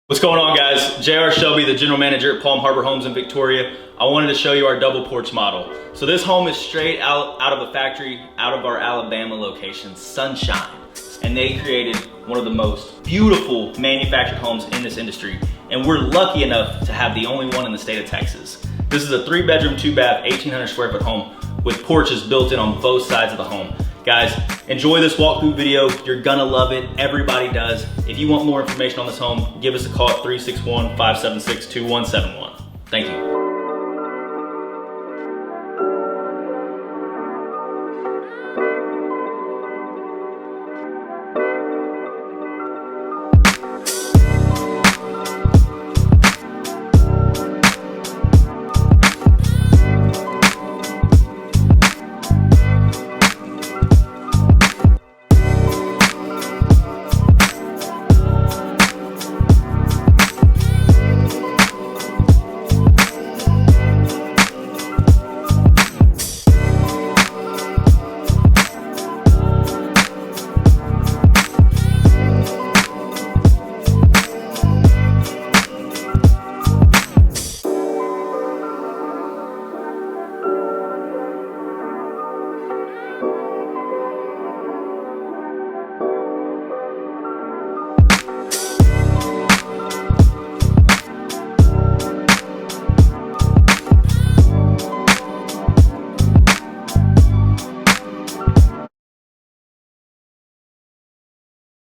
What's going on, guys? JR Shelby, the general manager at Palm Harbor Homes in Victoria. I wanted to show you our double porch model. So this home is straight out of the factory, out of our Alabama location, Sunshine. And they created one of the most beautiful manufactured homes in this industry. And we're lucky enough to have the only one in the state of Texas. This is a 3-bedroom, 2-bath, 1,800 square foot home with porches built in on both sides of the home. Guys, enjoy this walkthrough video. You're gonna love it. Everybody does. If you want more information on this home, give us a call at 361-576-2171. Thank you.